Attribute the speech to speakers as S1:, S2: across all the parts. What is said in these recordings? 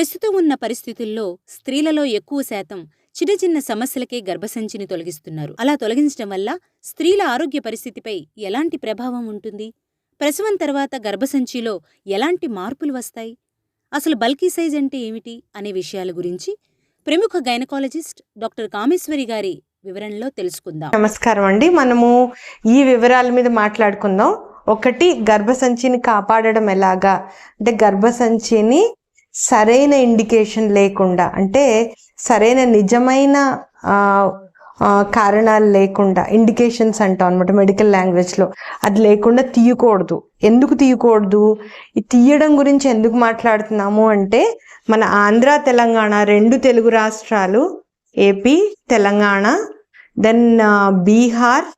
S1: ప్రస్తుతం ఉన్న పరిస్థితుల్లో స్త్రీలలో ఎక్కువ శాతం చిన్న చిన్న సమస్యలకే గర్భసంచిని తొలగిస్తున్నారు. అలా తొలగించడం వల్ల స్త్రీల ఆరోగ్య పరిస్థితిపై ఎలాంటి ప్రభావం ఉంటుంది? ప్రసవం తర్వాత గర్భసంచిలో ఎలాంటి మార్పులు వస్తాయి? అసలు బల్కీ సైజ్ అంటే ఏమిటి అనే విషయాల గురించి ప్రముఖ గైనకాలజిస్ట్ డాక్టర్ కామేశ్వరి గారి వివరణలో తెలుసుకుందాం.
S2: నమస్కారం అండి. మనము ఈ వివరాల మీద మాట్లాడుకుందాం. ఒకటి, గర్భసంచిని కాపాడడం ఎలాగా అంటే గర్భసంచిని సరైన ఇండికేషన్ లేకుండా, అంటే సరైన నిజమైన కారణాలు లేకుండా, ఇండికేషన్స్ అంటాం అనమాట మెడికల్ లాంగ్వేజ్లో, అది లేకుండా తీయకూడదు. ఎందుకు తీయకూడదు? ఈ తీయడం గురించి ఎందుకు మాట్లాడుతున్నాము అంటే మన ఆంధ్ర తెలంగాణ రెండు తెలుగు రాష్ట్రాలు, ఏపీ తెలంగాణ, దెన్ బీహార్,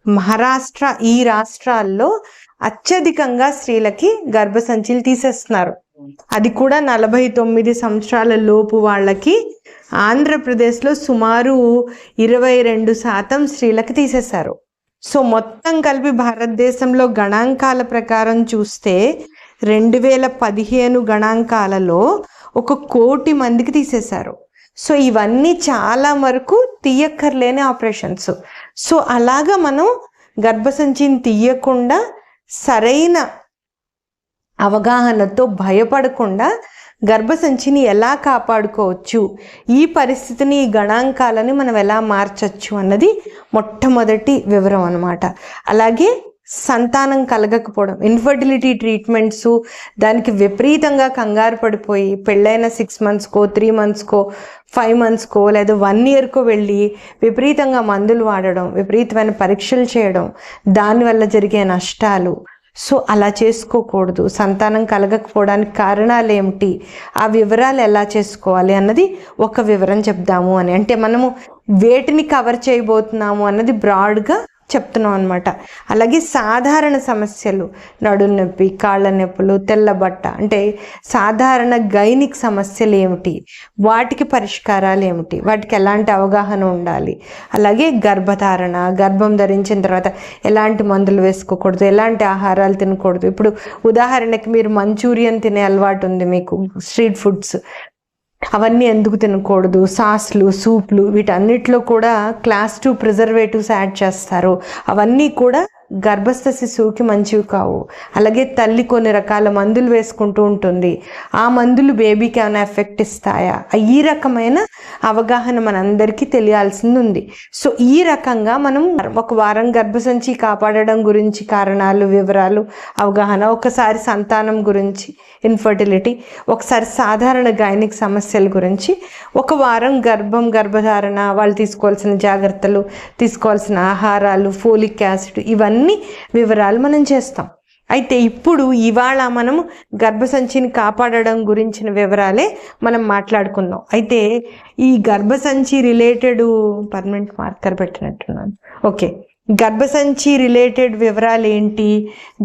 S2: మహారాష్ట్ర, ఈ రాష్ట్రాల్లో అత్యధికంగా స్త్రీలకి గర్భసంచులు తీసేస్తున్నారు. అది కూడా 49 సంవత్సరాల లోపు వాళ్ళకి. ఆంధ్రప్రదేశ్లో సుమారు 22% స్త్రీలకి తీసేశారు. సో మొత్తం కలిపి భారతదేశంలో గణాంకాల ప్రకారం చూస్తే 2015 గణాంకాలలో 1 కోటి మందికి తీసేశారు. సో ఇవన్నీ చాలా వరకు తీయక్కర్లేని ఆపరేషన్స్. సో అలాగా మనం గర్భసంచిని తీయకుండా సరైన అవగాహనతో భయపడకుండా గర్భసంచిని ఎలా కాపాడుకోవచ్చు, ఈ పరిస్థితిని, ఈ గణాంకాలని మనం ఎలా మార్చచ్చు అన్నది మొట్టమొదటి వివరం అన్నమాట. అలాగే సంతానం కలగకపోవడం, ఇన్ఫర్టిలిటీ ట్రీట్మెంట్స్, దానికి విపరీతంగా కంగారు పడిపోయి పెళ్ళైన 6 మంత్స్కో 3 మంత్స్కో 5 మంత్స్కో లేదా 1 ఇయర్కో వెళ్ళి విపరీతంగా మందులు వాడడం, విపరీతమైన పరీక్షలు చేయడం, దానివల్ల జరిగే నష్టాలు. సో అలా చేసుకోకూడదు. సంతానం కలగకపోవడానికి కారణాలు ఏమిటి, ఆ వివరాలు ఎలా చేసుకోవాలి అన్నది ఒక వివరం చెప్దాము అని. అంటే మనము వేటిని కవర్ చేయబోతున్నాము అన్నది బ్రాడ్గా చెప్తున్నాం అనమాట. అలాగే సాధారణ సమస్యలు, నడుం నొప్పి, కాళ్ళ నొప్పులు, తెల్లబట్ట, అంటే సాధారణ గైనిక్ సమస్యలు ఏమిటి, వాటికి పరిష్కారాలు ఏమిటి, వాటికి ఎలాంటి అవగాహన ఉండాలి. అలాగే గర్భధారణ, గర్భం ధరించిన తర్వాత ఎలాంటి మందులు వేసుకోకూడదు, ఎలాంటి ఆహారాలు తినకూడదు. ఇప్పుడు ఉదాహరణకి మీరు మంచూరియన్ తినే అలవాటు ఉంది మీకు, స్ట్రీట్ ఫుడ్స్, అవన్నీ ఎందుకు తినకూడదు. సాస్లు, సూప్లు, వీటన్నిటిలో కూడా క్లాస్ 2 ప్రిజర్వేటివ్స్ యాడ్ చేస్తారు. అవన్నీ కూడా గర్భస్థ శిశువుకి మంచివి కావు. అలాగే తల్లి కొన్ని రకాల మందులు వేసుకుంటూ ఉంటుంది, ఆ మందులు బేబీకి ఏమైనా ఎఫెక్ట్ ఇస్తాయా, ఈ రకమైన అవగాహన మనందరికీ తెలియాల్సింది ఉంది. సో ఈ రకంగా మనం ఒక వారం గర్భసంచి కాపాడడం గురించి కారణాలు, వివరాలు, అవగాహన, ఒకసారి సంతానం గురించి, ఇన్ఫర్టిలిటీ, ఒకసారి సాధారణ గైనిక్ సమస్యల గురించి, ఒక వారం గర్భధారణ, వాళ్ళు తీసుకోవాల్సిన జాగ్రత్తలు, తీసుకోవాల్సిన ఆహారాలు, ఫోలిక్ యాసిడ్, ఇవన్నీ వివరాలు మనం చేస్తాం. అయితే ఇప్పుడు ఇవాళ మనము గర్భసంచిని కాపాడడం గురించిన వివరాలే మనం మాట్లాడుకుందాం. అయితే ఈ గర్భసంచి రిలేటెడ్ పర్మనెంట్ మార్కర్ పెట్టినట్టున్నాను. ఓకే, గర్భసంచి రిలేటెడ్ వివరాలు ఏంటి,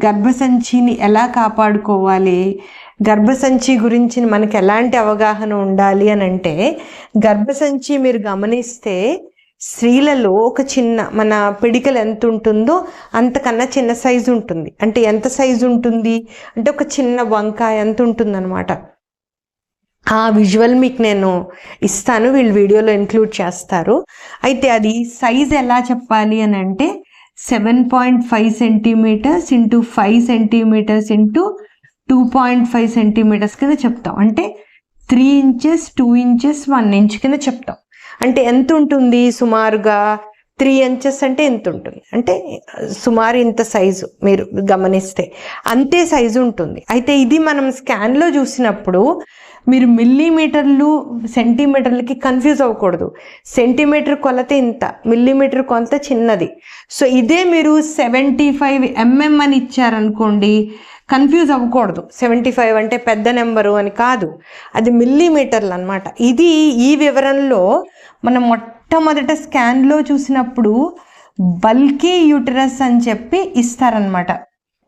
S2: గర్భసంచిని ఎలా కాపాడుకోవాలి, గర్భసంచి గురించి మనకు ఎలాంటి అవగాహన ఉండాలి అని అంటే, గర్భసంచి మీరు గమనిస్తే స్త్రీలలో ఒక చిన్న, మన పిడికలు ఎంత ఉంటుందో అంతకన్నా చిన్న సైజు ఉంటుంది. అంటే ఎంత సైజు ఉంటుంది అంటే ఒక చిన్న వంకాయ ఎంత ఉంటుంది అనమాట. ఆ విజువల్ మీకు నేను ఇస్తాను, వీళ్ళు వీడియోలో ఇంక్లూడ్ చేస్తారు. అయితే అది సైజ్ ఎలా చెప్పాలి అని అంటే 7.5 centimetres into 5 centimetres into 2.5 centimetres కింద చెప్తాం. అంటే 3 ఇంచెస్ 2 ఇంచెస్ 1 ఇంచ్ కింద చెప్తాం. అంటే ఎంత ఉంటుంది సుమారుగా 3 ఇంచెస్ అంటే ఎంత ఉంటుంది అంటే సుమారు ఇంత సైజు మీరు గమనిస్తే అంతే సైజు ఉంటుంది. అయితే ఇది మనం స్కాన్లో చూసినప్పుడు మీరు మిల్లీమీటర్లు సెంటీమీటర్లకి కన్ఫ్యూజ్ అవ్వకూడదు. సెంటీమీటర్ కొలత ఇంత, మిల్లీమీటర్ కొలత చిన్నది. సో ఇదే మీరు 75 mm అని ఇచ్చారనుకోండి, కన్ఫ్యూజ్ అవ్వకూడదు. 75 అంటే పెద్ద నెంబరు అని కాదు, అది మిల్లీమీటర్లు అనమాట. ఇది ఈ వివరంలో మనం మొట్టమొదట స్కాన్లో చూసినప్పుడు బల్కీ యూటరస్ అని చెప్పి ఇస్తారనమాట.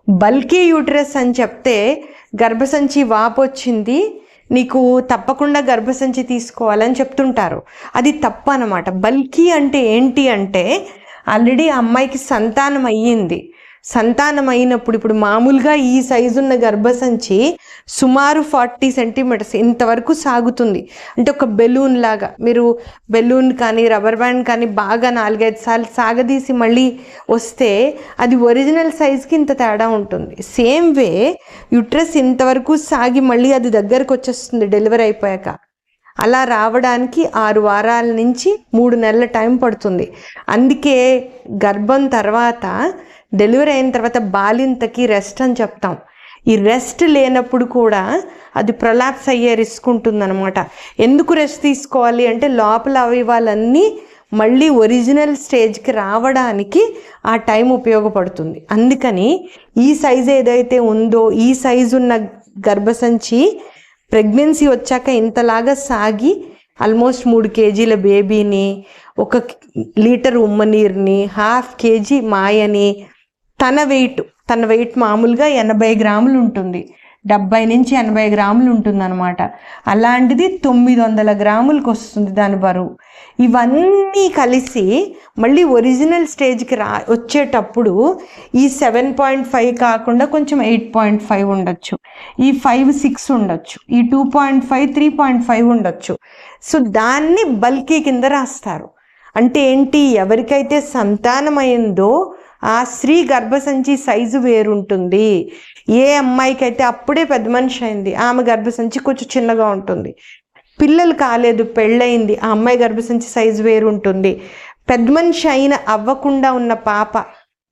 S2: బల్కీ యూటరస్ అని చెప్తే గర్భసంచి వాపు వచ్చింది, నీకు తప్పకుండా గర్భసంచి తీసుకోవాలని చెప్తుంటారు. అది తప్పు అనమాట. బల్కీ అంటే ఏంటి అంటే ఆల్రెడీ ఆ అమ్మాయికి సంతానం అయ్యింది, సంతానం అయినప్పుడు ఇప్పుడు మామూలుగా ఈ సైజు ఉన్న గర్భసంచి సుమారు 40 సెంటీమీటర్స్ ఇంతవరకు సాగుతుంది. అంటే ఒక బెలూన్ లాగా, మీరు బెలూన్ కానీ రబ్బర్ బ్యాండ్ కానీ బాగా 4-5 సార్లు సాగదీసి మళ్ళీ వస్తే అది ఒరిజినల్ సైజ్కి ఇంత తేడా ఉంటుంది. సేమ్ వే యుట్రస్ ఇంతవరకు సాగి మళ్ళీ అది దగ్గరకు వచ్చేస్తుంది డెలివరీ అయిపోయాక. అలా రావడానికి 6 వారాల నుంచి 3 నెలల టైం పడుతుంది. అందుకే గర్భం తర్వాత డెలివరీ అయిన తర్వాత బాలింతకి రెస్ట్ అని చెప్తాం. ఈ రెస్ట్ లేనప్పుడు కూడా అది ప్రొలాప్స్ అయ్యే రిస్క్ ఉంటుందన్నమాట. ఎందుకు రెస్ట్ తీసుకోవాలి అంటే లోపల అవయవాలన్నీ మళ్ళీ ఒరిజినల్ స్టేజ్కి రావడానికి ఆ టైం ఉపయోగపడుతుంది. అందుకని ఈ సైజు ఏదైతే ఉందో ఈ సైజు ఉన్న గర్భసంచి ప్రెగ్నెన్సీ వచ్చాక ఇంతలాగా సాగి ఆల్మోస్ట్ 3 కేజీల బేబీని, 1 లీటర్ ఉమ్మనీరుని, 1/2 కేజీ మాయని, తన వెయిట్ మామూలుగా 80 గ్రాములు ఉంటుంది, 70 నుంచి 80 గ్రాములు ఉంటుంది అనమాట. అలాంటిది 900 గ్రాములకు వస్తుంది దాని బరువు. ఇవన్నీ కలిసి మళ్ళీ ఒరిజినల్ స్టేజ్కి వచ్చేటప్పుడు ఈ 7.5 కాకుండా కొంచెం 8.5 ఉండొచ్చు, ఈ 5-6 ఉండొచ్చు, ఈ 2.5 3.5 ఉండొచ్చు. సో దాన్ని బల్కీ కింద రాస్తారు. అంటే ఏంటి, ఎవరికైతే సంతానమైందో ఆ స్త్రీ గర్భసంచి సైజు వేరుంటుంది. ఏ అమ్మాయికి అయితే అప్పుడే పెద్ద మనిషి అయింది ఆమె గర్భసంచి కొంచెం చిన్నగా ఉంటుంది. పిల్లలు కాలేదు, పెళ్ళయింది, ఆ అమ్మాయి గర్భసంచి సైజు వేరు ఉంటుంది. పెద్ద మనిషి అయిన అవ్వకుండా ఉన్న పాప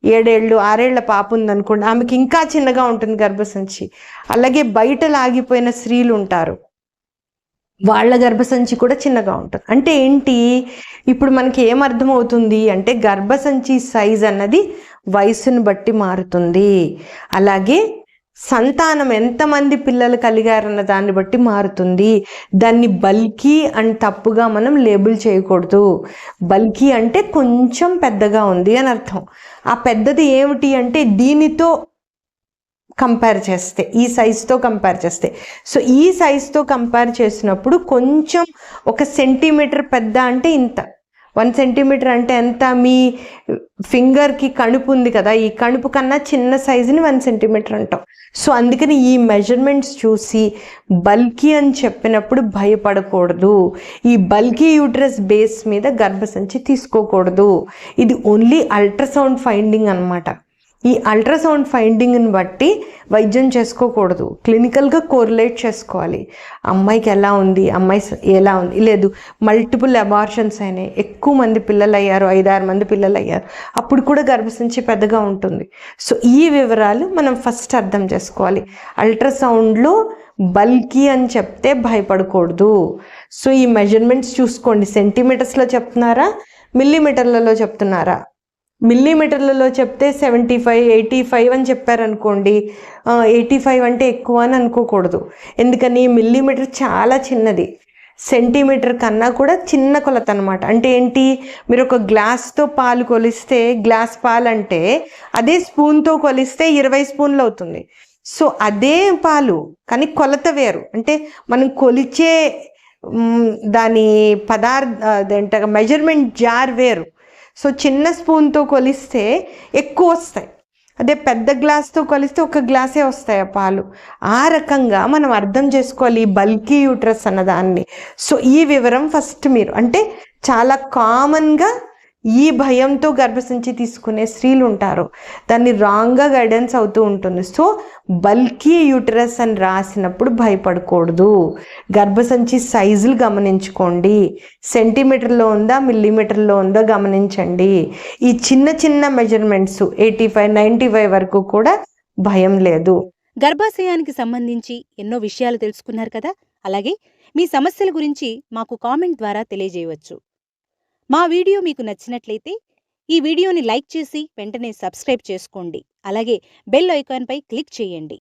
S2: 7-6 ఏళ్ల పాప ఉందనుకోండి, ఆమెకి ఇంకా చిన్నగా ఉంటుంది గర్భసంచి. అలాగే బయట లాగిపోయిన స్త్రీలు ఉంటారు, వాళ్ళ గర్భసంచి కూడా చిన్నగా ఉంటుంది. అంటే ఏంటి, ఇప్పుడు మనకి ఏమర్థమవుతుంది అంటే గర్భసంచి సైజ్ అన్నది వయసును బట్టి మారుతుంది. అలాగే సంతానం ఎంతమంది పిల్లలు కలిగారన్న దాన్ని బట్టి మారుతుంది. దాన్ని బల్కీ అని తప్పుగా మనం లేబుల్ చేయకూడదు. బల్కీ అంటే కొంచెం పెద్దగా ఉంది అని అర్థం. ఆ పెద్దది ఏమిటి అంటే దీనితో కంపేర్ చేస్తే, ఈ సైజుతో కంపేర్ చేస్తే. సో ఈ సైజుతో కంపేర్ చేసినప్పుడు కొంచెం 1 సెంటీమీటర్ పెద్ద అంటే ఇంత, 1 సెంటీమీటర్ అంటే ఎంత, మీ ఫింగర్కి కణుపు ఉంది కదా, ఈ కణుపు కన్నా చిన్న సైజుని 1 సెంటీమీటర్ అంటాం. సో అందుకని ఈ మెజర్మెంట్స్ చూసి బల్కీ అని చెప్పినప్పుడు భయపడకూడదు. ఈ బల్కీ యూట్రస్ బేస్ మీద గర్భసంచి తీసుకోకూడదు. ఇది ఓన్లీ అల్ట్రాసౌండ్ ఫైండింగ్ అనమాట. ఈ అల్ట్రాసౌండ్ ఫైండింగ్ని బట్టి వైద్యం చేసుకోకూడదు, క్లినికల్గా కోరిలేట్ చేసుకోవాలి. అమ్మాయికి ఎలా ఉంది, అమ్మాయి ఎలా ఉంది, లేదు మల్టిపుల్ అబార్షన్స్ అయినాయి, ఎక్కువ మంది పిల్లలు అయ్యారు, 5-6 మంది పిల్లలు అయ్యారు, అప్పుడు కూడా గర్భసంచి పెద్దగా ఉంటుంది. సో ఈ వివరాలు మనం ఫస్ట్ అర్థం చేసుకోవాలి. అల్ట్రాసౌండ్లో బల్కీ అని చెప్తే భయపడకూడదు. సో ఈ మెజర్మెంట్స్ చూసుకోండి, సెంటీమీటర్స్లో చెప్తున్నారా, మిల్లీమీటర్లలో చెప్తున్నారా. మిల్లీమీటర్లలో చెప్తే 75-85 అని చెప్పారనుకోండి, 85 అంటే ఎక్కువ అని అనుకోకూడదు. ఎందుకని మిల్లీమీటర్ చాలా చిన్నది, సెంటీమీటర్ కన్నా కూడా చిన్న కొలత అనమాట. అంటే ఏంటి, మీరు ఒక గ్లాస్తో పాలు కొలిస్తే, గ్లాస్ పాలు అంటే అదే స్పూన్తో కొలిస్తే 20 స్పూన్లు అవుతుంది. సో అదే పాలు కానీ కొలత వేరు. అంటే మనం కొలిచే దాని అదేంట మెజర్మెంట్ జార్ వేరు. సో చిన్న స్పూన్తో కొలిస్తే ఎక్కువ వస్తాయి, అదే పెద్ద గ్లాస్తో కొలిస్తే 1 గ్లాసే వస్తాయి ఆ పాలు. ఆ రకంగా మనం అర్థం చేసుకోవాలి బల్కీ యూట్రస్ అన్నదాన్ని. సో ఈ వివరం ఫస్ట్ మీరు, అంటే చాలా కామన్గా ఈ భయంతో గర్భసంచి తీసుకునే స్త్రీలు ఉంటారు, దాన్ని రాంగ్గా గైడెన్స్ అవుతూ ఉంటుంది. సో బల్కీ యూటరస్ అని రాసినప్పుడు భయపడకూడదు. గర్భసంచి సైజులు గమనించుకోండి, సెంటీమీటర్లో ఉందా మిల్లీమీటర్లో ఉందో గమనించండి. ఈ చిన్న చిన్న మెజర్మెంట్స్ 85-95 వరకు కూడా భయం లేదు.
S1: గర్భాశయానికి సంబంధించి ఎన్నో విషయాలు తెలుసుకున్నారు కదా. అలాగే మీ సమస్యల గురించి మాకు కామెంట్ ద్వారా తెలియజేయవచ్చు. మా వీడియో మీకు నచ్చినట్లయితే ఈ వీడియోని లైక్ చేసి వెంటనే సబ్స్క్రైబ్ చేసుకోండి. అలాగే బెల్ ఐకాన్పై క్లిక్ చేయండి.